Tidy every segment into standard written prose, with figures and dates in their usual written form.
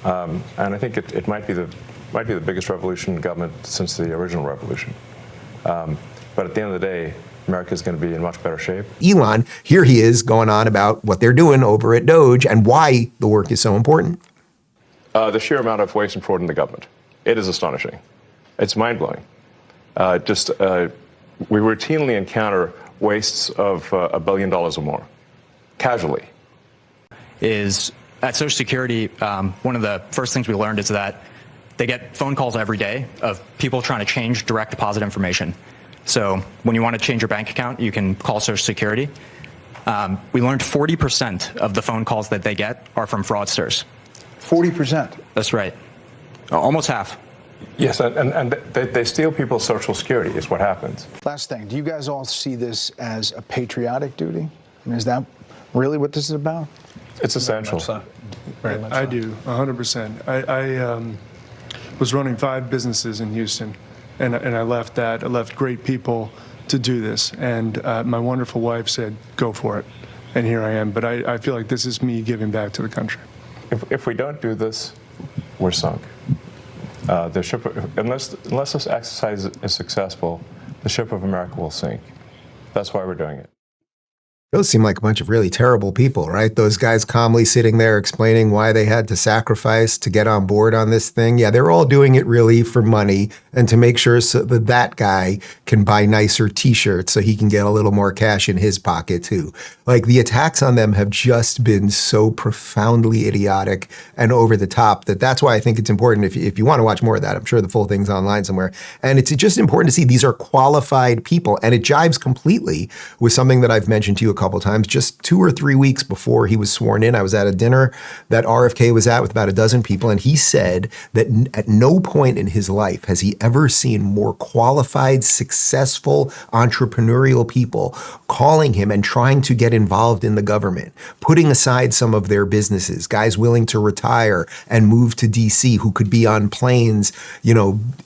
And I think it might be the biggest revolution in government since the original revolution. But at the end of the day, America is going to be in much better shape. Elon, here he is going on about what they're doing over at DOGE and why the work is so important. The sheer amount of waste and fraud in the government, it is astonishing. It's mind-blowing. We routinely encounter wastes of $1 billion or more, casually. Is at Social Security, one of the first things we learned is that they get phone calls every day of people trying to change direct deposit information. So when you want to change your bank account, you can call Social Security. We learned 40% of the phone calls that they get are from fraudsters. 40%? That's right. Almost half. Yes, and they steal people's Social Security is what happens. Last thing, do you guys all see this as a patriotic duty? I mean, is that really what this is about? It's essential. Right. I do, 100%. I was running 5 businesses in Houston, and I left that. I left great people to do this, and my wonderful wife said, go for it, and here I am. But I feel like this is me giving back to the country. If we don't do this, we're sunk. The ship, unless this exercise is successful, the ship of America will sink. That's why we're doing it. Those seem like a bunch of really terrible people, right? Those guys calmly sitting there explaining why they had to sacrifice to get on board on this thing. Yeah, they're all doing it really for money and to make sure so that that guy can buy nicer t-shirts so he can get a little more cash in his pocket too. Like the attacks on them have just been so profoundly idiotic and over the top that's why I think it's important if you want to watch more of that. I'm sure the full thing's online somewhere. And it's just important to see these are qualified people, and it jives completely with something that I've mentioned to you a couple times. Just 2 or 3 weeks before he was sworn in, I was at a dinner that RFK was at with about a dozen people, and he said that at no point in his life has he ever seen more qualified, successful, entrepreneurial people calling him and trying to get involved in the government, putting aside some of their businesses, guys willing to retire and move to DC who could be on planes,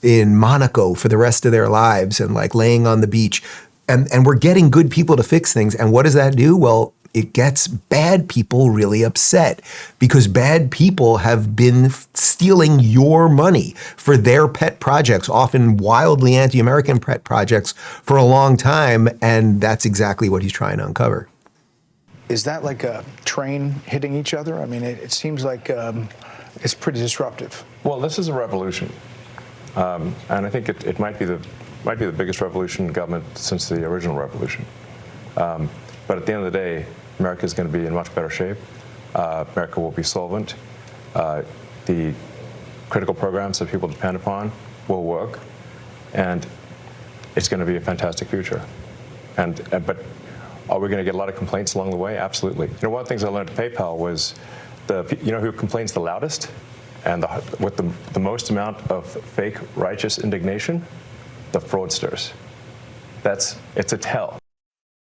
in Monaco for the rest of their lives and like laying on the beach. And we're getting good people to fix things. And what does that do? Well, it gets bad people really upset because bad people have been stealing your money for their pet projects, often wildly anti-American pet projects for a long time. And that's exactly what he's trying to uncover. Is that like a train hitting each other? I mean, it seems like it's pretty disruptive. Well, this is a revolution. And I think it might be the biggest revolution in government since the original revolution. But at the end of the day, America is going to be in much better shape. America will be solvent. The critical programs that people depend upon will work, and it's going to be a fantastic future. But are we going to get a lot of complaints along the way? Absolutely. One of the things I learned at PayPal was who complains the loudest and with the most amount of fake righteous indignation? The fraudsters. It's a tell.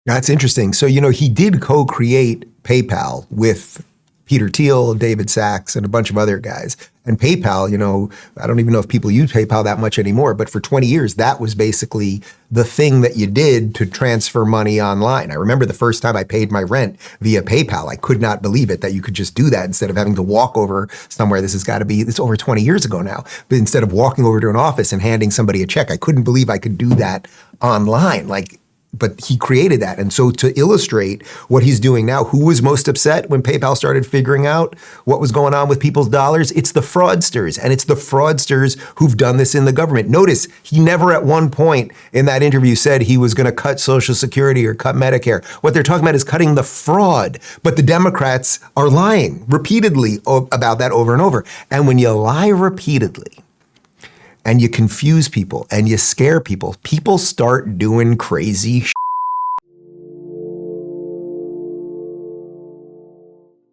That's interesting. So, he did co-create PayPal with Peter Thiel, David Sachs, and a bunch of other guys. And PayPal, I don't even know if people use PayPal that much anymore, but for 20 years, that was basically the thing that you did to transfer money online. I remember the first time I paid my rent via PayPal. I could not believe it that you could just do that instead of having to walk over somewhere. It's over 20 years ago now. But instead of walking over to an office and handing somebody a check, I couldn't believe I could do that online. But he created that. And so to illustrate what he's doing now, who was most upset when PayPal started figuring out what was going on with people's dollars? It's the fraudsters. And it's the fraudsters who've done this in the government. Notice he never at one point in that interview said he was going to cut Social Security or cut Medicare. What they're talking about is cutting the fraud. But the Democrats are lying repeatedly about that over and over. And when you lie repeatedly, and you confuse people and you scare people, people start doing crazy